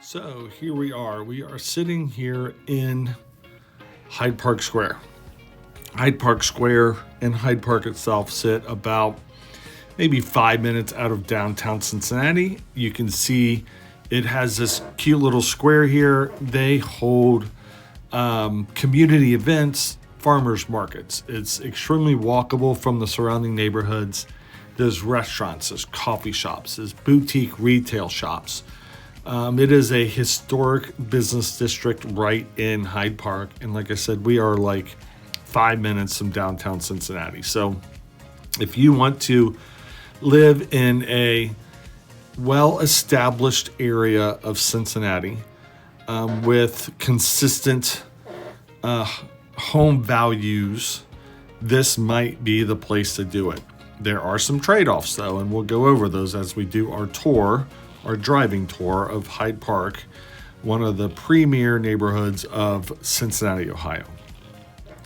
So here we are. We are sitting here in Hyde Park Square. Hyde Park Square and Hyde Park itself sit about maybe 5 minutes out of downtown Cincinnati. You can see it has this cute little square here. They hold community events, farmers markets. It's extremely walkable from the surrounding neighborhoods. There's restaurants, there's coffee shops, there's boutique retail shops. It is a historic business district right in Hyde Park. And like I said, we are like 5 minutes from downtown Cincinnati. So if you want to live in a well-established area of Cincinnati with consistent home values, this might be the place to do it. There are some trade-offs though, and we'll go over those as we do our driving tour of Hyde Park, one of the premier neighborhoods of Cincinnati, Ohio.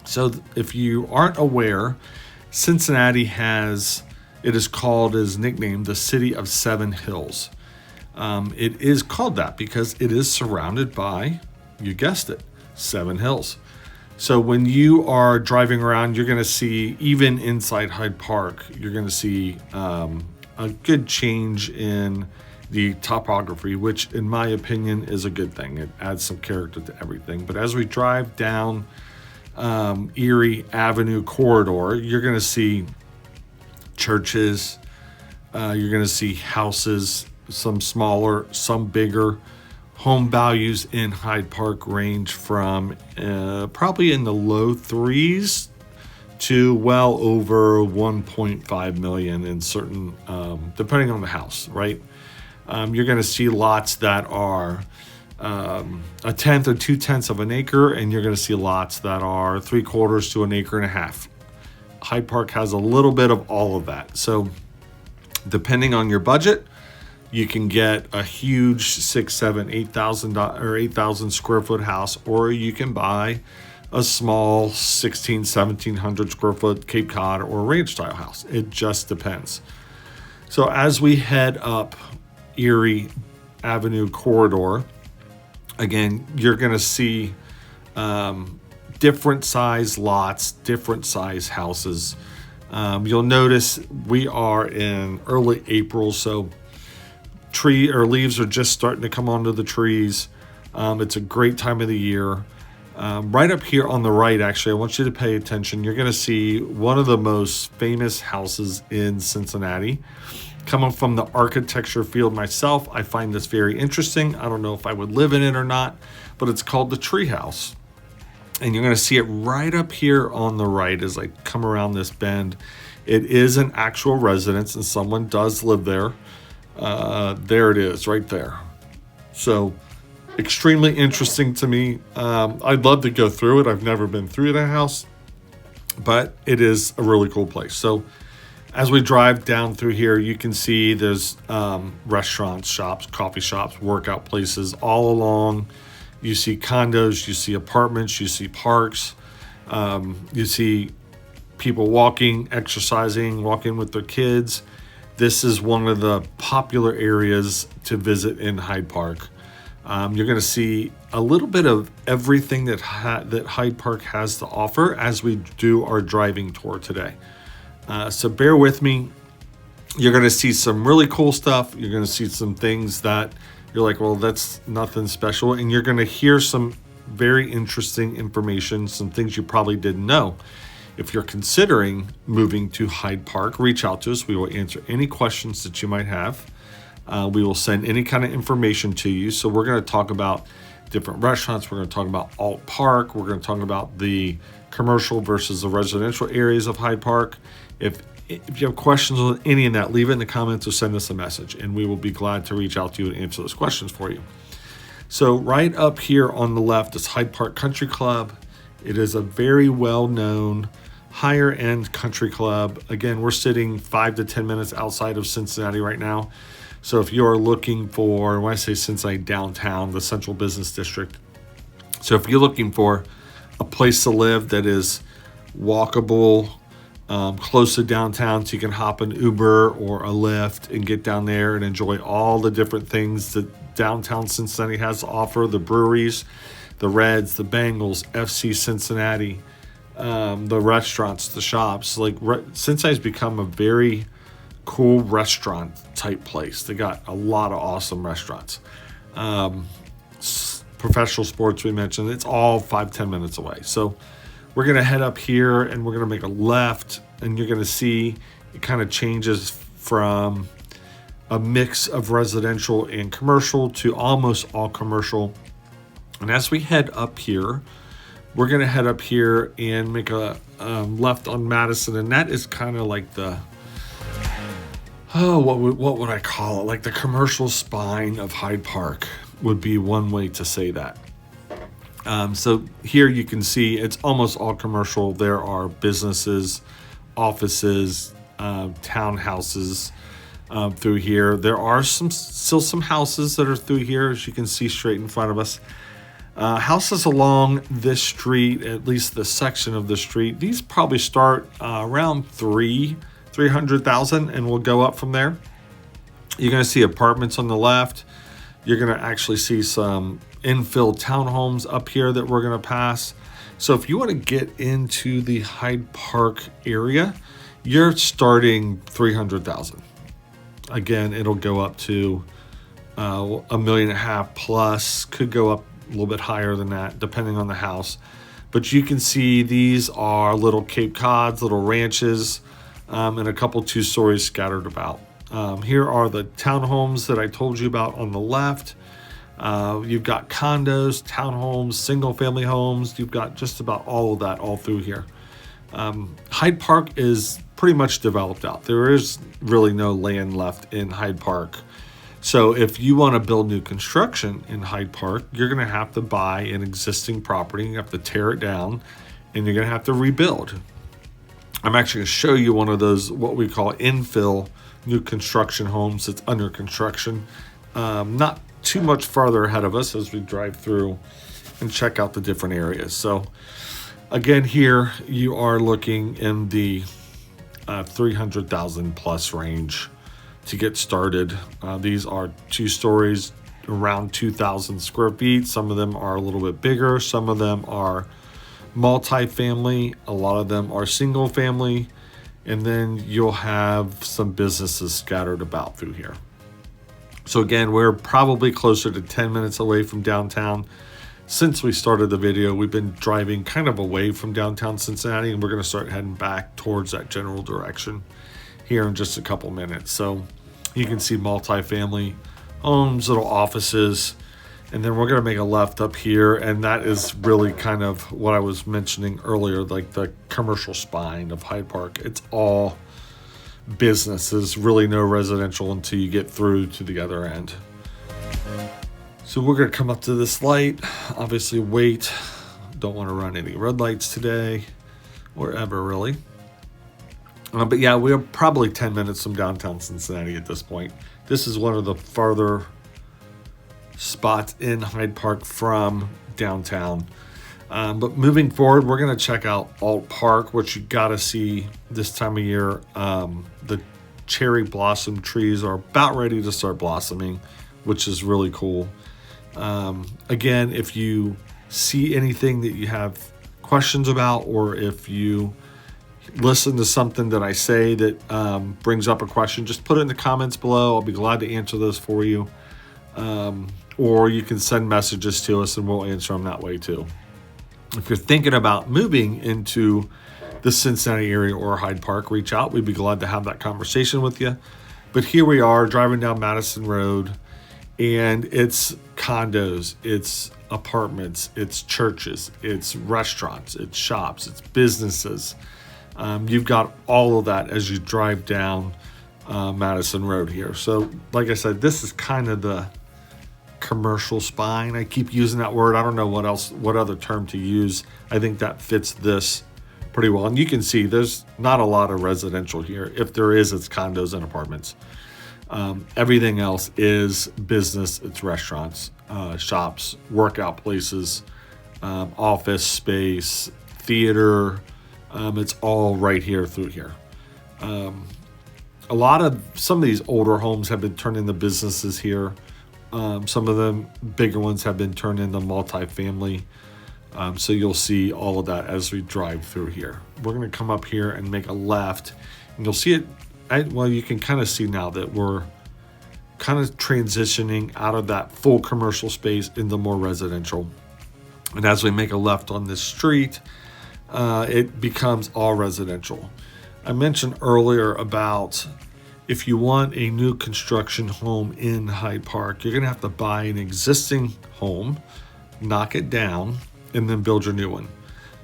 So if you aren't aware, Cincinnati it is called, is nicknamed the City of Seven Hills. It is called that because it is surrounded by, you guessed it, seven hills. So when you are driving around, you're going to see, even inside Hyde Park, you're going to see a good change in the topography, which in my opinion is a good thing. It adds some character to everything. But as we drive down Erie Avenue corridor, you're going to see churches, you're going to see houses, some smaller, some bigger. Home values in Hyde Park range from probably in the low threes to well over 1.5 million in certain, depending on the house, right? You're going to see lots that are a tenth or 2/10 of an acre, and you're going to see lots that are 3/4 to an acre and a half. Hyde Park has a little bit of all of that. So depending on your budget, you can get a huge 6, 7, 8,000 or 8,000 square foot house, or you can buy a small 1,1700 square foot Cape Cod or ranch style house. It just depends. So as we head up Erie Avenue corridor, again, you're going to see different size lots, different size houses. You'll notice we are in early April, so leaves are just starting to come onto the trees. It's a great time of the year. Right up here on the right, actually, I want you to pay attention. You're going to see one of the most famous houses in Cincinnati. Coming from the architecture field myself, I find this very interesting. I don't know if I would live in it or not, but it's called the Tree House. And you're going to see it right up here on the right as I come around this bend. It is an actual residence, and someone does live there. There it is, right there. So extremely interesting to me. I'd love to go through it. I've never been through the house, but it is a really cool place. So as we drive down through here, you can see there's restaurants, shops, coffee shops, workout places all along. You see condos, you see apartments, you see parks, you see people walking, exercising, walking with their kids. This is one of the popular areas to visit in Hyde Park. You're going to see a little bit of everything that Hyde Park has to offer as we do our driving tour today. So bear with me. You're going to see some really cool stuff. You're going to see some things that you're like, well, that's nothing special. And you're going to hear some very interesting information, some things you probably didn't know. If you're considering moving to Hyde Park, reach out to us. We will answer any questions that you might have. We will send any kind of information to you. So we're going to talk about different restaurants. We're going to talk about Alt Park. We're going to talk about the commercial versus the residential areas of Hyde Park. If you have questions on any of that, leave it in the comments or send us a message, and we will be glad to reach out to you and answer those questions for you. So right up here on the left is Hyde Park Country Club. It is a very well-known higher-end country club. Again, we're sitting 5 to 10 minutes outside of Cincinnati right now. So if you're looking for, when I say Cincinnati downtown, the central business district. So if you're looking for a place to live that is walkable, close to downtown, so you can hop an Uber or a Lyft and get down there and enjoy all the different things downtown Cincinnati has to offer, the breweries, the Reds, the Bengals, FC Cincinnati, the restaurants, the shops. Like Cincinnati's become a very cool restaurant type place. They got a lot of awesome restaurants. Professional sports, we mentioned, it's all 5-10 minutes away. So we're going to head up here and we're going to make a left, and you're going to see it kind of changes from a mix of residential and commercial to almost all commercial. And as we head up here, we're going to head up here and make a left on Madison, and that is kind of like the what would I call it? Like the commercial spine of Hyde Park would be one way to say that. So here you can see it's almost all commercial. There are businesses, offices, townhouses through here. There are still some houses that are through here, as you can see straight in front of us. Houses along this street, at least the section of the street, these probably start around 300,000 and will go up from there. You're going to see apartments on the left. You're going to actually see some infill townhomes up here that we're going to pass. So if you want to get into the Hyde Park area, you're starting 300,000. Again, it'll go up to $1.5 million plus, could go up a little bit higher than that, depending on the house. But you can see these are little Cape Cods, little ranches, and a couple 2 stories scattered about. Here are the townhomes that I told you about on the left. You've got condos, townhomes, single family homes. You've got just about all of that all through here. Hyde Park is pretty much developed out. There is really no land left in Hyde Park. So if you want to build new construction in Hyde Park, you're going to have to buy an existing property. You have to tear it down, and you're going to have to rebuild. I'm actually going to show you one of those, what we call infill new construction homes that's under construction. Not too much farther ahead of us as we drive through and check out the different areas. So again, here you are looking in the 300,000 plus range to get started. These are 2 stories, around 2,000 square feet. Some of them are a little bit bigger. Some of them are multi-family. A lot of them are single family. And then you'll have some businesses scattered about through here. So again, we're probably closer to 10 minutes away from downtown. Since we started the video, we've been driving kind of away from downtown Cincinnati, and we're going to start heading back towards that general direction here in just a couple minutes. So you can see multi-family homes, little offices, and then we're going to make a left up here, and that is really kind of what I was mentioning earlier, like the commercial spine of Hyde Park. It's all businesses, really no residential until you get through to the other end. So we're going to come up to this light, obviously wait. Don't want to run any red lights today, or ever really. But yeah, we're probably 10 minutes from downtown Cincinnati at this point. This is one of the farther spots in Hyde Park from downtown. But moving forward, we're going to check out Alt Park, which you got to see this time of year. The cherry blossom trees are about ready to start blossoming, which is really cool. Again, if you see anything that you have questions about, or if you listen to something that I say that brings up a question, just put it in the comments below. I'll be glad to answer those for you. Or you can send messages to us and we'll answer them that way too. If you're thinking about moving into the Cincinnati area or Hyde Park, reach out. We'd be glad to have that conversation with you. But here we are driving down Madison Road, and it's condos, it's apartments, it's churches, it's restaurants, it's shops, it's businesses. You've got all of that as you drive down Madison Road here. So like I said, this is kind of the commercial spine. I keep using that word. I don't know what other term to use. I think that fits this pretty well. And you can see there's not a lot of residential here. If there is, it's condos and apartments. Everything else is business. It's restaurants, shops, workout places, office space, theater. It's all right here through here. Some of these older homes have been turned into businesses here Some of the bigger ones have been turned into multifamily. So you'll see all of that as we drive through here. We're going to come up here and make a left, and you'll see it. Well, you can kind of see now that we're kind of transitioning out of that full commercial space into more residential. And as we make a left on this street, it becomes all residential. I mentioned earlier about if you want a new construction home in Hyde Park, you're going to have to buy an existing home, knock it down, and then build your new one.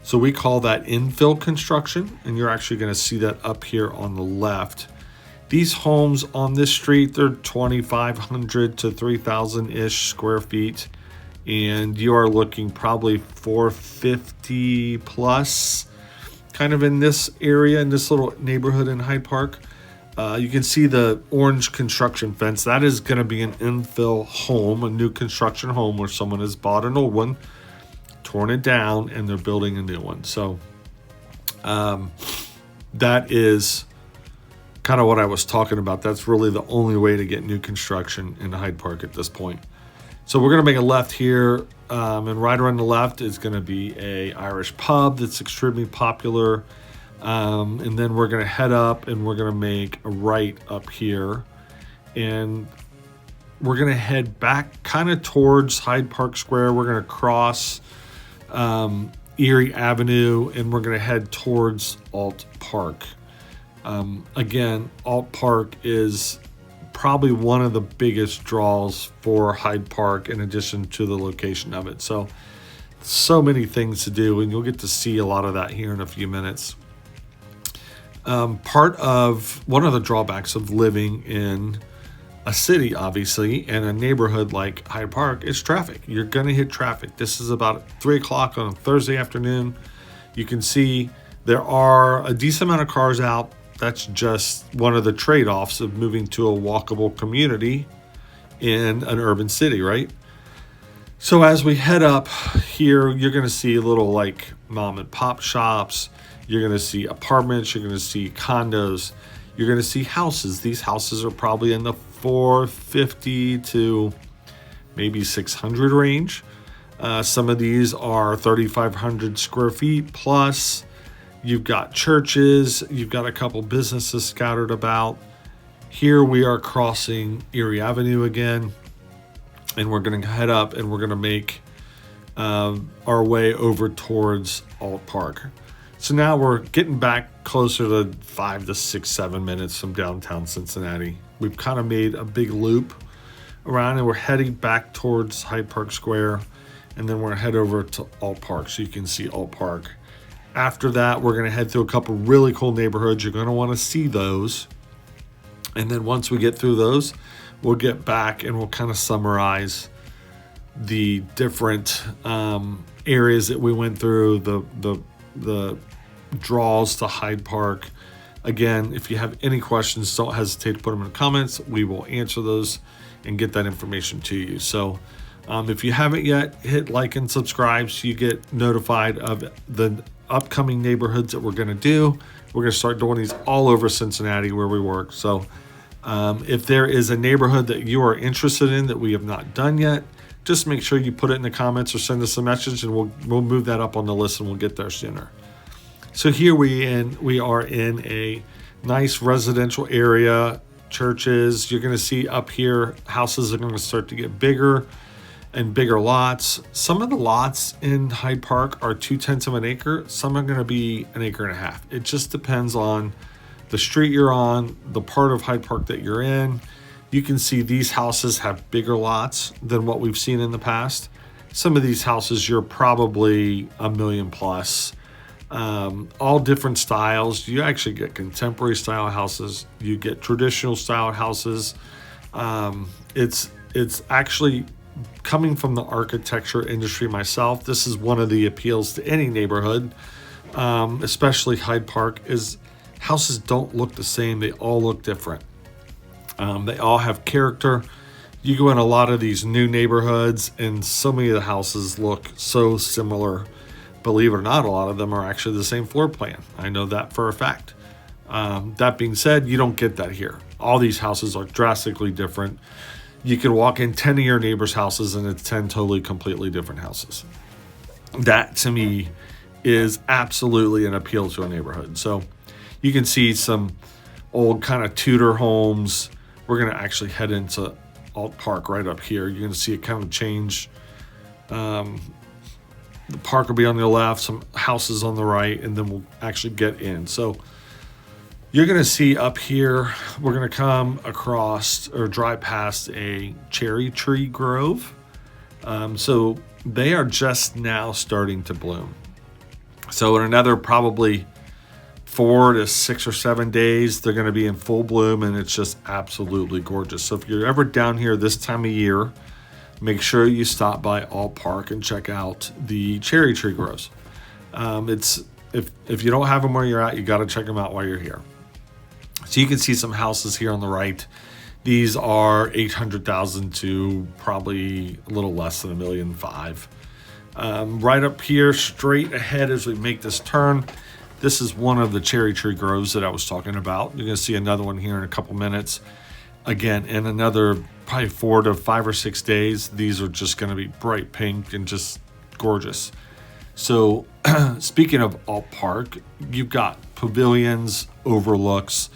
So we call that infill construction, and you're actually going to see that up here on the left. These homes on this street, they're 2,500 to 3,000-ish square feet, and you are looking probably 450 plus, kind of in this area, in this little neighborhood in Hyde Park. You can see the orange construction fence. That is going to be an infill home, a new construction home where someone has bought an old one, torn it down, and they're building a new one. So that is kind of what I was talking about. That's really the only way to get new construction in Hyde Park at this point. So we're going to make a left here, and right around the left is going to be a Irish pub that's extremely popular. And then we're going to head up and we're going to make a right up here, and we're going to head back kind of towards Hyde Park Square. We're going to cross Erie Avenue, and we're going to head towards Alt Park. Again, Alt Park is probably one of the biggest draws for Hyde Park in addition to the location of it. So many things to do, and you'll get to see a lot of that here in a few minutes. One of the drawbacks of living in a city, obviously, and a neighborhood like Hyde Park is traffic. You're going to hit traffic. This is about 3 o'clock on a Thursday afternoon. You can see there are a decent amount of cars out. That's just one of the trade-offs of moving to a walkable community in an urban city, right? So as we head up here, you're going to see little like mom and pop shops. You're going to see apartments. You're going to see condos. You're going to see houses. These houses are probably in the 450 to maybe 600 range. Some of these are 3,500 square feet plus. You've got churches. You've got a couple businesses scattered about. Here we are crossing Erie Avenue again, and we're going to head up and we're going to make our way over towards Alt Park. So now we're getting back closer to 5 to 6, 7 minutes from downtown Cincinnati. We've kind of made a big loop around, and we're heading back towards Hyde Park Square, and then we're going to head over to Alt Park so you can see Alt Park. After that, we're going to head through a couple really cool neighborhoods. You're going to want to see those. And then once we get through those, we'll get back and we'll kind of summarize the different areas that we went through, the draws to Hyde Park. Again, if you have any questions, don't hesitate to put them in the comments. We will answer those and get that information to you. So if you haven't yet, hit like and subscribe so you get notified of the upcoming neighborhoods that we're going to do. We're going to start doing these all over Cincinnati where we work. So if there is a neighborhood that you are interested in that we have not done yet, just make sure you put it in the comments or send us a message, and we'll move that up on the list and we'll get there sooner. So here we are in a nice residential area, churches. You're going to see up here, houses are going to start to get bigger and bigger lots. Some of the lots in Hyde Park are 2/10 of an acre. Some are going to be 1.5 acres. It just depends on the street you're on, the part of Hyde Park that you're in. You can see these houses have bigger lots than what we've seen in the past. Some of these houses, you're probably $1 million plus. All different styles. You actually get contemporary style houses. You get traditional style houses. It's actually coming from the architecture industry myself. This is one of the appeals to any neighborhood, especially Hyde Park, is houses don't look the same. They all look different. They all have character. You go in a lot of these new neighborhoods and so many of the houses look so similar. Believe it or not, a lot of them are actually the same floor plan. I know that for a fact. That being said, you don't get that here. All these houses are drastically different. You can walk in 10 of your neighbors' houses and it's 10 totally, completely different houses. That to me is absolutely an appeal to a neighborhood. So you can see some old kind of Tudor homes. We're going to actually head into Alt Park right up here. You're going to see it kind of change. The park will be on the left, some houses on the right, and then we'll actually get in. So you're going to see up here, we're going to come across or drive past a cherry tree grove. So they are just now starting to bloom. So in another probably 4 to 6 or 7 days, they're going to be in full bloom, and it's just absolutely gorgeous. So if you're ever down here this time of year, make sure you stop by Alt Park and check out the cherry tree groves. It's if you don't have them where you're at, you got to check them out while you're here. So you can see some houses here on the right. These are 800,000 to probably a little less than $1.5 million. Right up here, straight ahead as we make this turn, this is one of the cherry tree groves that I was talking about. You're going to see another one here in a couple minutes. Again, in another probably 4 to 5 or 6 days, these are just going to be bright pink and just gorgeous. So speaking of Alt Park, you've got pavilions, overlooks.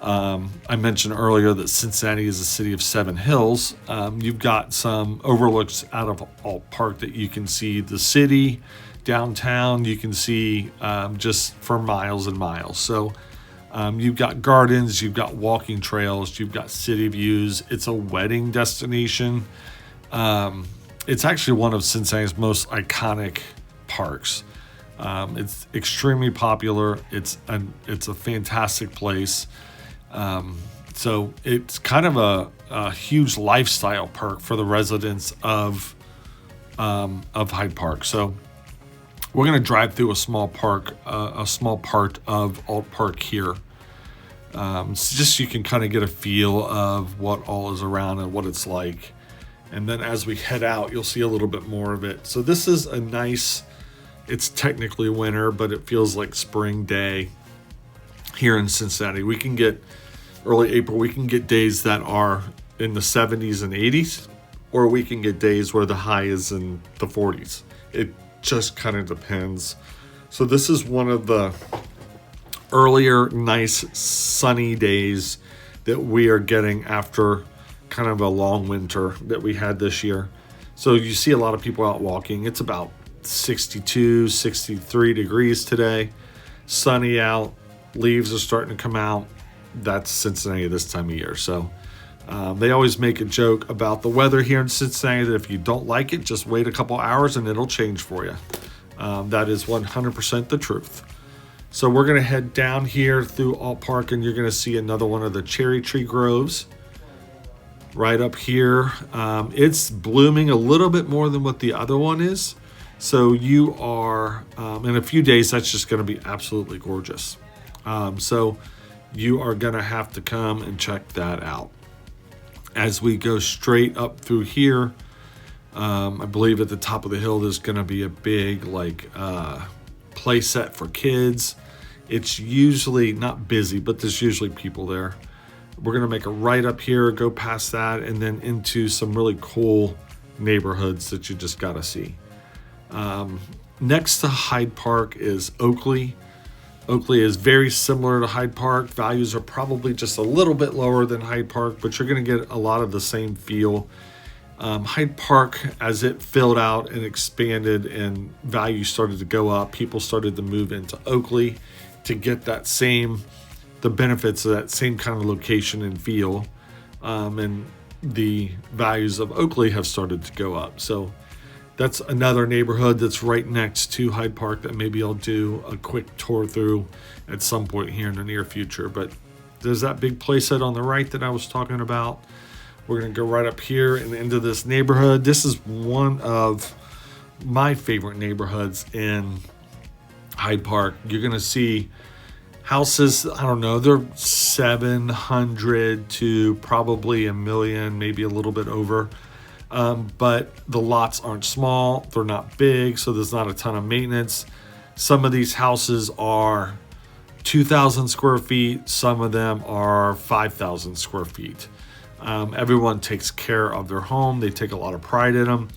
I mentioned earlier that Cincinnati is a city of 7 hills. You've got some overlooks out of Alt Park that you can see the city, downtown. You can see just for miles and miles. So you've got gardens, you've got walking trails, you've got city views. It's a wedding destination. It's actually one of Cincinnati's most iconic parks. It's extremely popular. It's a fantastic place. So it's kind of a huge lifestyle perk for the residents of Hyde Park. So we're going to drive through a small part of Alt Park here. So just so you can kind of get a feel of what all is around and what it's like. And then as we head out, you'll see a little bit more of it. So this is a nice, it's technically winter, but it feels like spring day here in Cincinnati. We can get early April, we can get days that are in the 70s and 80s, or we can get days where the high is in the 40s. It just kind of depends. So this is one of the earlier nice sunny days that we are getting after kind of a long winter that we had this year. So you see a lot of people out walking. It's about 62, 63 degrees today. Sunny out. Leaves are starting to come out. That's Cincinnati this time of year. So they always make a joke about the weather here in Cincinnati that if you don't like it, just wait a couple hours and it'll change for you. That is 100% the truth. So we're going to head down here through Alt Park, and you're going to see another one of the cherry tree groves right up here. It's blooming a little bit more than what the other one is. So you are, in a few days, that's just going to be absolutely gorgeous. So you are going to have to come and check that out. As we go straight up through here, I believe at the top of the hill there's going to be a big play set for kids. It's usually not busy, but there's usually people there. We're going to make a right up here, go past that, and then into some really cool neighborhoods that you just got to see. Next to Hyde Park is Oakley. Oakley is very similar to Hyde Park. Values are probably just a little bit lower than Hyde Park, but you're going to get a lot of the same feel. Hyde Park, as it filled out and expanded and value started to go up, people started to move into Oakley to get the benefits of that same kind of location and feel. And the values of Oakley have started to go up. So that's another neighborhood that's right next to Hyde Park that maybe I'll do a quick tour through at some point here in the near future. But there's that big playset on the right that I was talking about. We're going to go right up here and into this neighborhood. This is one of my favorite neighborhoods in Hyde Park. You're going to see houses, I don't know, they're 700 to probably $1 million, maybe a little bit over. But the lots aren't small, they're not big, so there's not a ton of maintenance. Some of these houses are 2,000 square feet, some of them are 5,000 square feet. Everyone takes care of their home. They take a lot of pride in them.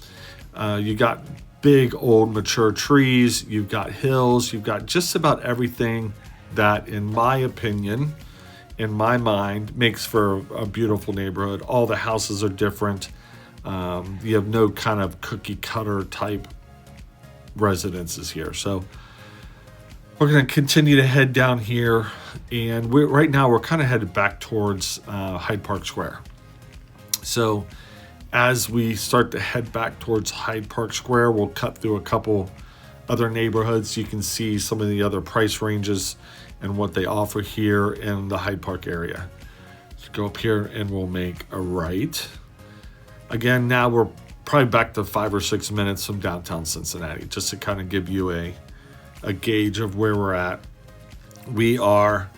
You got big, old, mature trees. You've got hills. You've got just about everything that, in my opinion, in my mind, makes for a beautiful neighborhood. All the houses are different. You have no kind of cookie cutter type residences here. So we're going to continue to head down here. And right now we're kind of headed back towards Hyde Park Square. So as we start to head back towards Hyde Park Square, we'll cut through a couple other neighborhoods. You can see some of the other price ranges and what they offer here in the Hyde Park area. So go up here and we'll make a right. Again, now we're probably back to 5 or 6 minutes from downtown Cincinnati, just to kind of give you a gauge of where we're at. We are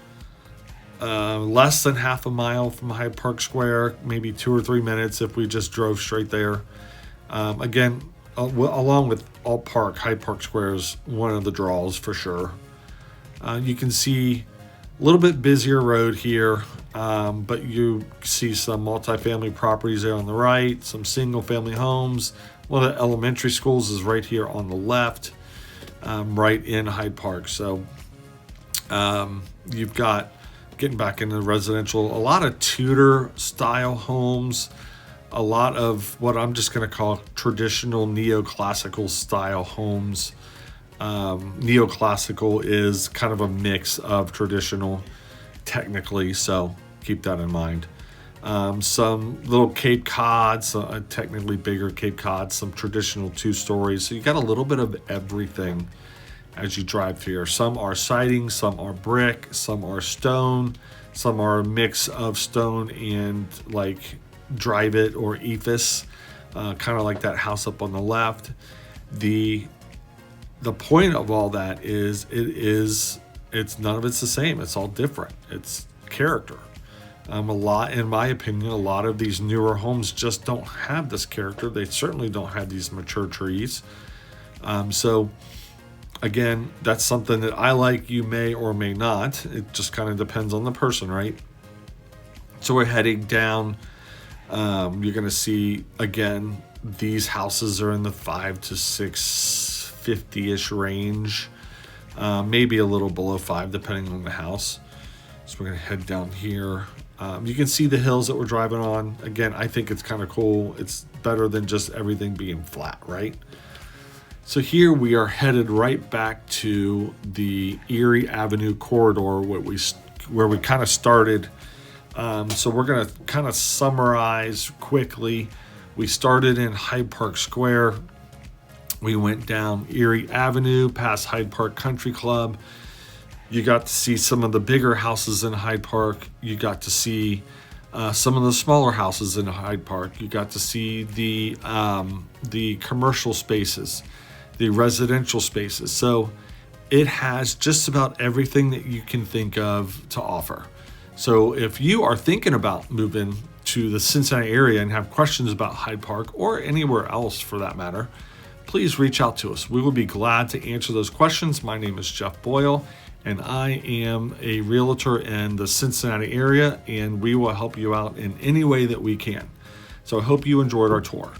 less than half a mile from Hyde Park Square, maybe 2 or 3 minutes if we just drove straight there. Again, along with Alt Park, Hyde Park Square is one of the draws for sure. You can see a little bit busier road here, but you see some multifamily properties there on the right, some single family homes. One of the elementary schools is right here on the left, right in Hyde Park. So you've got, getting back into residential, a lot of Tudor style homes, a lot of what I'm just going to call traditional neoclassical style homes. Neoclassical is kind of a mix of traditional technically, so keep that in mind. Some little Cape Cods, technically bigger Cape Cods, some traditional 2-stories. So you got a little bit of everything as you drive through here. Some are siding, some are brick, some are stone, some are a mix of stone and like drive it or ephes, kind of like that house up on the left. The point of all that is it's none of it's the same. It's all different. It's character. In my opinion, a lot of these newer homes just don't have this character. They certainly don't have these mature trees. So again, that's something that I like. You may or may not. It just kind of depends on the person, right? So we're heading down. You're going to see, again, these houses are in the 5 to 650-ish range. Maybe a little below 5, depending on the house. So we're going to head down here. You can see the hills that we're driving on. Again, I think it's kind of cool. It's better than just everything being flat, right? So here we are headed right back to the Erie Avenue corridor where we kind of started. So we're going to kind of summarize quickly. We started in Hyde Park Square. We went down Erie Avenue past Hyde Park Country Club. You got to see some of the bigger houses in Hyde Park. You got to see some of the smaller houses in Hyde Park. You got to see the commercial spaces, the residential spaces. So it has just about everything that you can think of to offer. So if you are thinking about moving to the Cincinnati area and have questions about Hyde Park or anywhere else for that matter, please reach out to us. We will be glad to answer those questions. My name is Jeff Boyle, and I am a realtor in the Cincinnati area, and we will help you out in any way that we can. So I hope you enjoyed our tour.